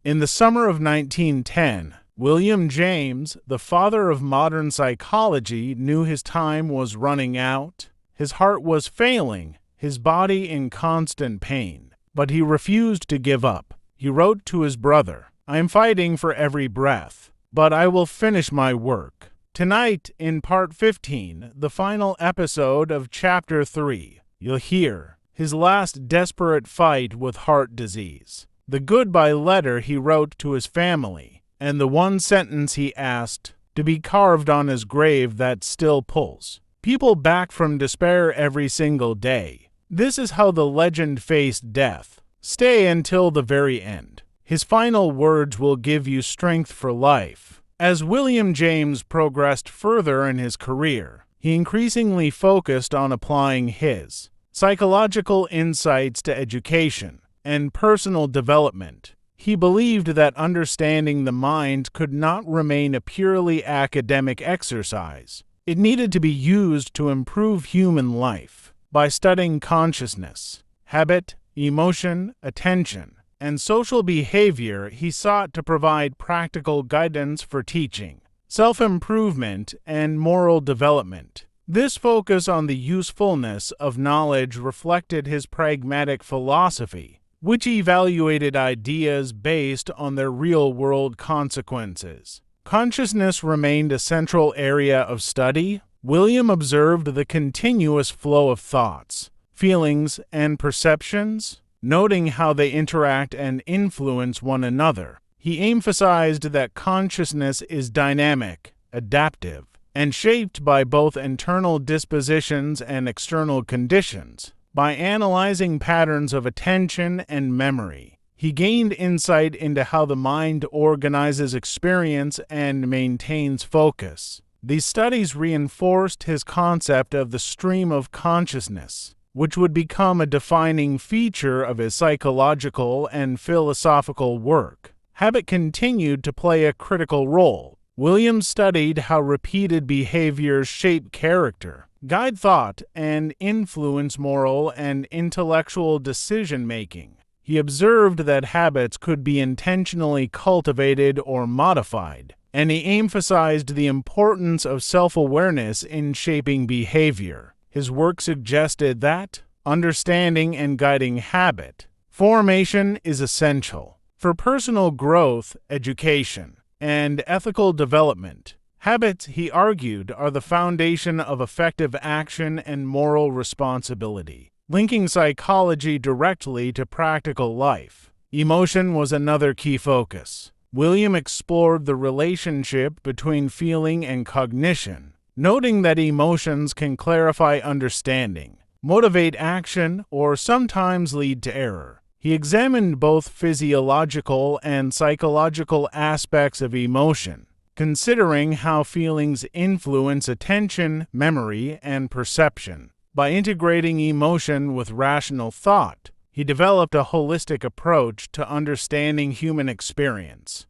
In the summer of 1910, William James, the father of modern psychology, knew his time was running out. His heart was failing, his body in constant pain. But he refused to give up. He wrote to his brother, "I am fighting for every breath, but I will finish my work." Tonight, in Part 15, the final episode of Chapter 3, you'll hear his last desperate fight with heart disease, the goodbye letter he wrote to his family, and the one sentence he asked to be carved on his grave that still pulls people back from despair every single day. This is how the legend faced death. Stay until the very end. His final words will give you strength for life. As William James progressed further in his career, he increasingly focused on applying his psychological insights to education and personal development. He believed that understanding the mind could not remain a purely academic exercise. It needed to be used to improve human life. By studying consciousness, habit, emotion, attention, and social behavior, he sought to provide practical guidance for teaching, self-improvement, and moral development. This focus on the usefulness of knowledge reflected his pragmatic philosophy, which evaluated ideas based on their real-world consequences. Consciousness remained a central area of study. William observed the continuous flow of thoughts, feelings, and perceptions, noting how they interact and influence one another. He emphasized that consciousness is dynamic, adaptive, and shaped by both internal dispositions and external conditions. By analyzing patterns of attention and memory, he gained insight into how the mind organizes experience and maintains focus. These studies reinforced his concept of the stream of consciousness, which would become a defining feature of his psychological and philosophical work. Habit continued to play a critical role. William studied how repeated behaviors shape character, guide thought, and influence moral and intellectual decision-making. He observed that habits could be intentionally cultivated or modified, and he emphasized the importance of self-awareness in shaping behavior. His work suggested that understanding and guiding habit formation is essential for personal growth, education, and ethical development. Habits, he argued, are the foundation of effective action and moral responsibility, linking psychology directly to practical life. Emotion was another key focus. William explored the relationship between feeling and cognition, noting that emotions can clarify understanding, motivate action, or sometimes lead to error. He examined both physiological and psychological aspects of emotion, considering how feelings influence attention, memory, and perception. By integrating emotion with rational thought, he developed a holistic approach to understanding human experience.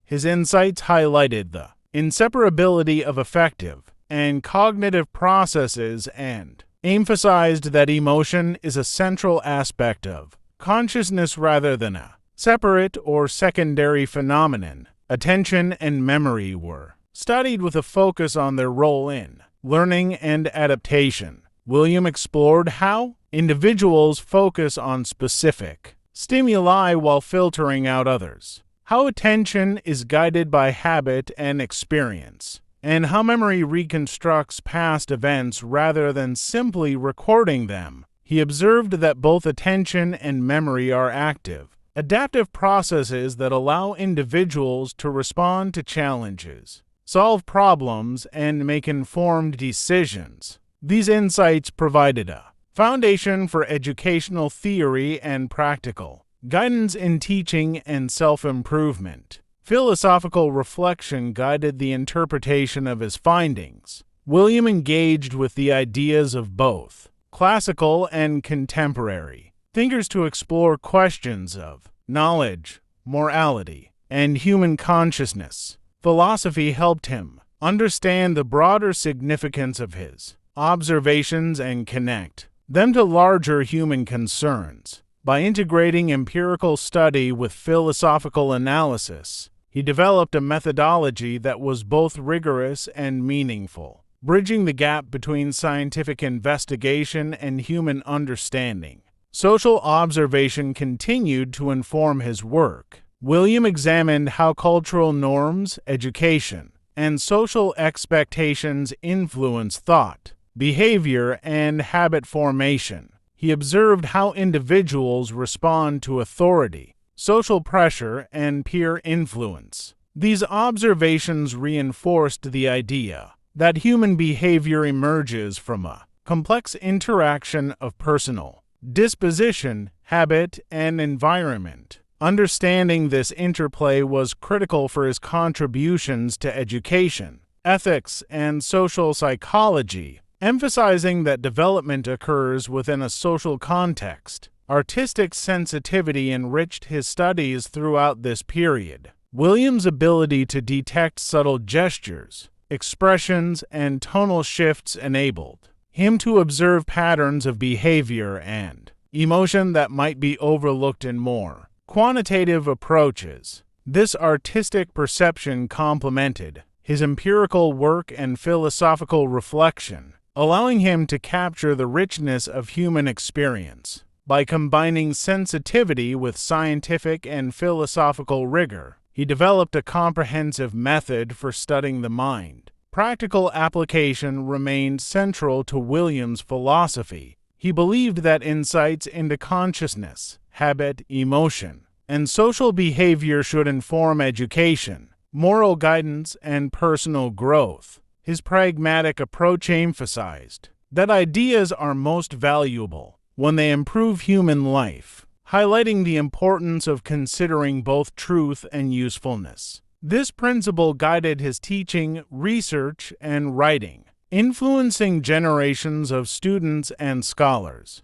His insights highlighted the inseparability of affective and cognitive processes and emphasized that emotion is a central aspect of consciousness rather than a separate or secondary phenomenon. Attention and memory were studied with a focus on their role in learning and adaptation. William explored how individuals focus on specific stimuli while filtering out others, how attention is guided by habit and experience, and how memory reconstructs past events rather than simply recording them. He observed that both attention and memory are active, adaptive processes that allow individuals to respond to challenges, solve problems, and make informed decisions. These insights provided a foundation for educational theory and practical guidance in teaching and self-improvement. Philosophical reflection guided the interpretation of his findings. William engaged with the ideas of both classical and contemporary thinkers to explore questions of knowledge, morality, and human consciousness. Philosophy helped him understand the broader significance of his observations and connect them to larger human concerns. By integrating empirical study with philosophical analysis, he developed a methodology that was both rigorous and meaningful, bridging the gap between scientific investigation and human understanding. Social observation continued to inform his work. William examined how cultural norms, education, and social expectations influence thought, behavior, and habit formation. He observed how individuals respond to authority, social pressure, and peer influence. These observations reinforced the idea that human behavior emerges from a complex interaction of personal disposition, habit, and environment. Understanding this interplay was critical for his contributions to education, ethics, and social psychology, emphasizing that development occurs within a social context. Artistic sensitivity enriched his studies throughout this period. William's ability to detect subtle gestures, expressions, and tonal shifts enabled him to observe patterns of behavior and emotion that might be overlooked in more quantitative approaches. This artistic perception complemented his empirical work and philosophical reflection, allowing him to capture the richness of human experience. By combining sensitivity with scientific and philosophical rigor, he developed a comprehensive method for studying the mind. Practical application remained central to William's philosophy. He believed that insights into consciousness, habit, emotion, and social behavior should inform education, moral guidance, and personal growth. His pragmatic approach emphasized that ideas are most valuable when they improve human life, highlighting the importance of considering both truth and usefulness. This principle guided his teaching, research, and writing, influencing generations of students and scholars.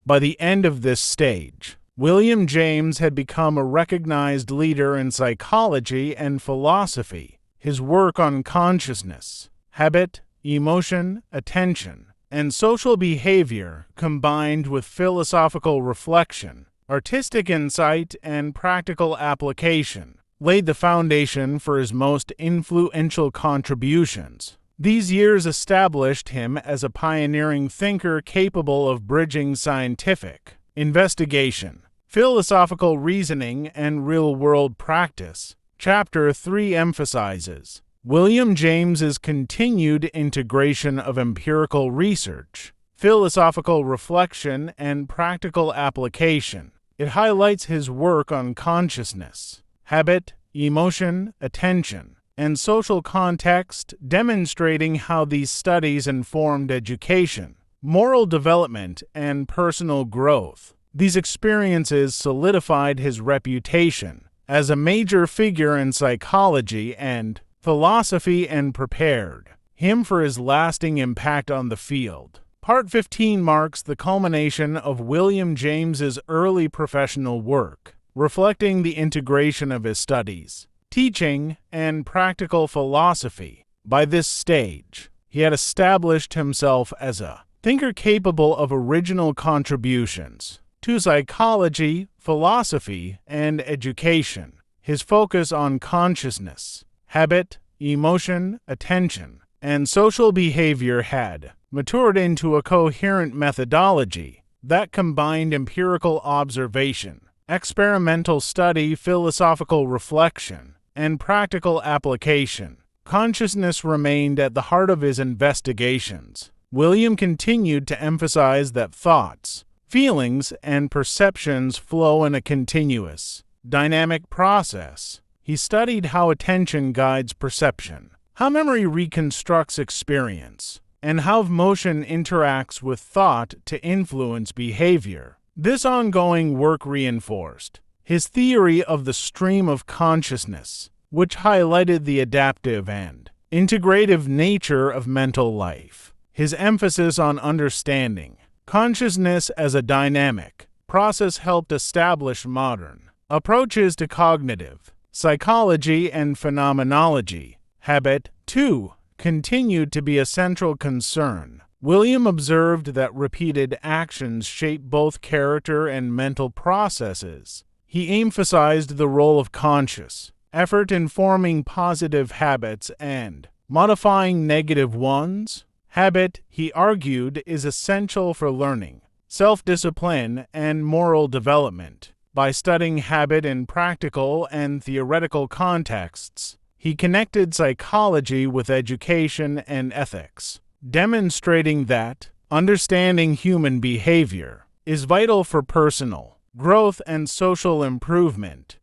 By the end of this stage, William James had become a recognized leader in psychology and philosophy. His work on consciousness, habit, emotion, attention, and social behavior, combined with philosophical reflection, artistic insight, and practical application, laid the foundation for his most influential contributions. These years established him as a pioneering thinker capable of bridging scientific investigation, philosophical reasoning, and real-world practice. Chapter 3 emphasizes William James's continued integration of empirical research, philosophical reflection, and practical application. It highlights his work on consciousness, habit, emotion, attention, and social context, demonstrating how these studies informed education, moral development, and personal growth. These experiences solidified his reputation as a major figure in psychology and philosophy and prepared him for his lasting impact on the field. Part 15 marks the culmination of William James's early professional work, reflecting the integration of his studies, teaching, and practical philosophy. By this stage, he had established himself as a thinker capable of original contributions to psychology, philosophy, and education. His focus on consciousness, habit, emotion, attention, and social behavior had matured into a coherent methodology that combined empirical observation, experimental study, philosophical reflection, and practical application. Consciousness remained at the heart of his investigations. William continued to emphasize that thoughts, feelings, and perceptions flow in a continuous, dynamic process. He studied how attention guides perception, how memory reconstructs experience, and how motion interacts with thought to influence behavior. This ongoing work reinforced his theory of the stream of consciousness, which highlighted the adaptive and integrative nature of mental life. His emphasis on understanding consciousness as a dynamic process helped establish modern approaches to cognitive psychology and phenomenology. Habit, too, continued to be a central concern. William observed that repeated actions shape both character and mental processes. He emphasized the role of conscious effort in forming positive habits and modifying negative ones. Habit, he argued, is essential for learning, self-discipline, and moral development. By studying habit in practical and theoretical contexts, he connected psychology with education and ethics, demonstrating that understanding human behavior is vital for personal growth and social improvement.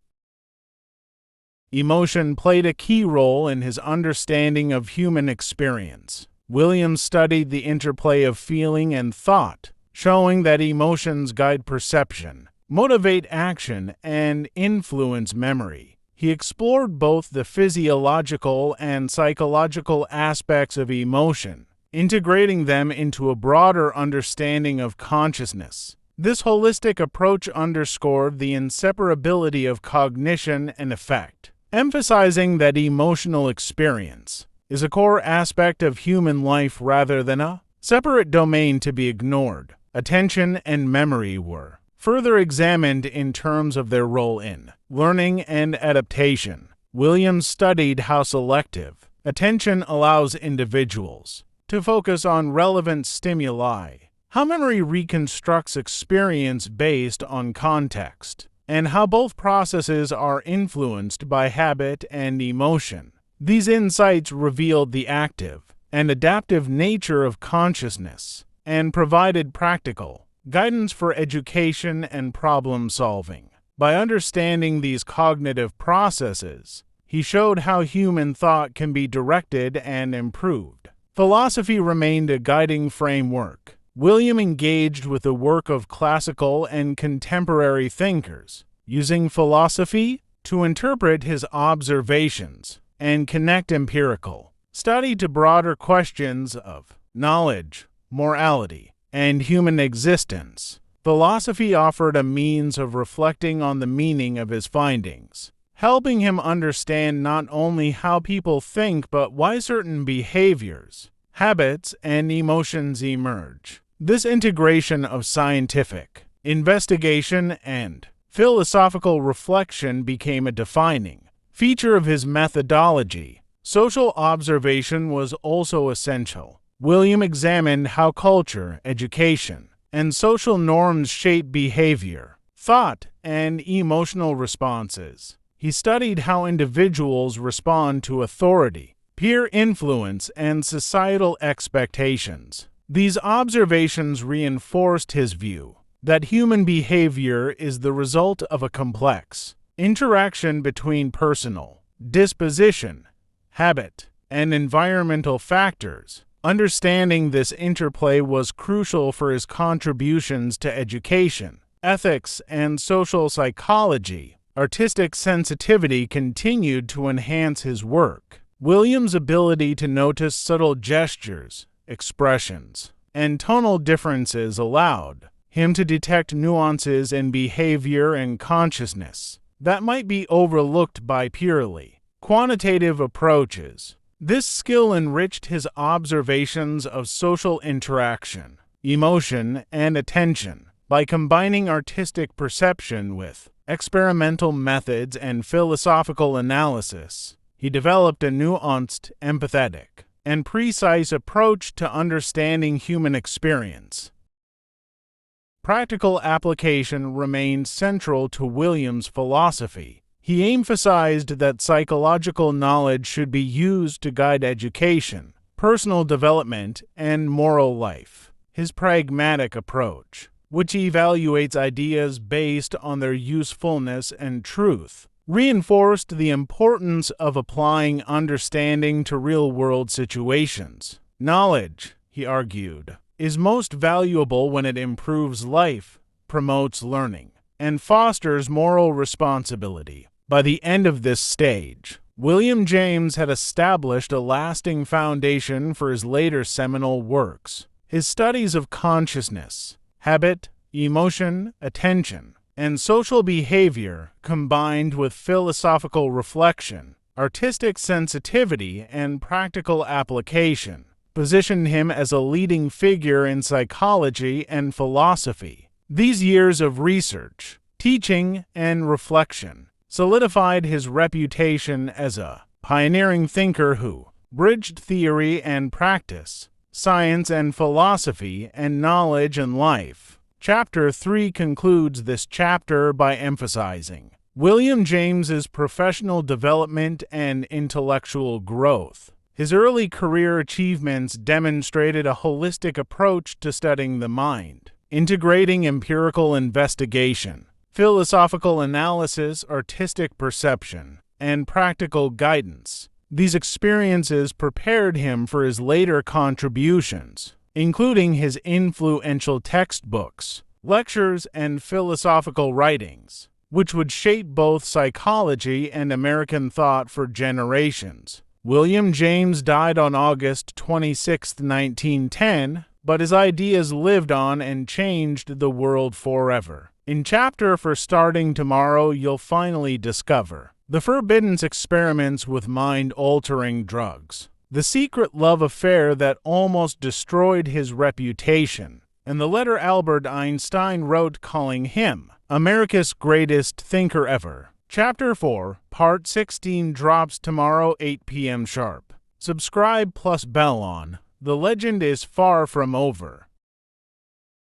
Emotion played a key role in his understanding of human experience. William studied the interplay of feeling and thought, showing that emotions guide perception, motivate action, and influence memory. He explored both the physiological and psychological aspects of emotion, integrating them into a broader understanding of consciousness. This holistic approach underscored the inseparability of cognition and effect, emphasizing that emotional experience is a core aspect of human life rather than a separate domain to be ignored. Attention and memory were further examined in terms of their role in learning and adaptation. Williams studied how selective attention allows individuals to focus on relevant stimuli, how memory reconstructs experience based on context, and how both processes are influenced by habit and emotion. These insights revealed the active and adaptive nature of consciousness and provided practical guidance for education and problem solving. By understanding these cognitive processes, he showed how human thought can be directed and improved. Philosophy remained a guiding framework. William engaged with the work of classical and contemporary thinkers, using philosophy to interpret his observations and connect empirical study to broader questions of knowledge, morality, and human existence. Philosophy offered a means of reflecting on the meaning of his findings, helping him understand not only how people think but why certain behaviors, habits, and emotions emerge. This integration of scientific investigation and philosophical reflection became a defining feature of his methodology. Social observation was also essential. William examined how culture, education, and social norms shape behavior, thought, and emotional responses. He studied how individuals respond to authority, peer influence, and societal expectations. These observations reinforced his view that human behavior is the result of a complex interaction between personal disposition, habit, and environmental factors. Understanding this interplay was crucial for his contributions to education, ethics, and social psychology. Artistic sensitivity continued to enhance his work. Williams' ability to notice subtle gestures, expressions, and tonal differences allowed him to detect nuances in behavior and consciousness that might be overlooked by purely quantitative approaches. This skill enriched his observations of social interaction, emotion, and attention. By combining artistic perception with experimental methods and philosophical analysis, he developed a nuanced, empathetic, and precise approach to understanding human experience. Practical application remained central to Williams' philosophy. He emphasized that psychological knowledge should be used to guide education, personal development, and moral life. His pragmatic approach, which evaluates ideas based on their usefulness and truth, reinforced the importance of applying understanding to real-world situations. Knowledge, he argued, is most valuable when it improves life, promotes learning, and fosters moral responsibility. By the end of this stage, William James had established a lasting foundation for his later seminal works. His studies of consciousness, habit, emotion, attention, and social behavior, combined with philosophical reflection, artistic sensitivity, and practical application, positioned him as a leading figure in psychology and philosophy. These years of research, teaching, and reflection solidified his reputation as a pioneering thinker who bridged theory and practice, science and philosophy, and knowledge and life. Chapter 3 concludes this chapter by emphasizing William James's professional development and intellectual growth. His early career achievements demonstrated a holistic approach to studying the mind, integrating empirical investigation, philosophical analysis, artistic perception, and practical guidance. These experiences prepared him for his later contributions, including his influential textbooks, lectures, and philosophical writings, which would shape both psychology and American thought for generations. William James died on August 26, 1910, but his ideas lived on and changed the world forever. In chapter for Starting Tomorrow, you'll finally discover the forbidden experiments with mind-altering drugs, the secret love affair that almost destroyed his reputation, and the letter Albert Einstein wrote calling him America's greatest thinker ever. Chapter 4, Part 16 drops tomorrow 8 p.m. sharp. Subscribe plus bell on. The legend is far from over.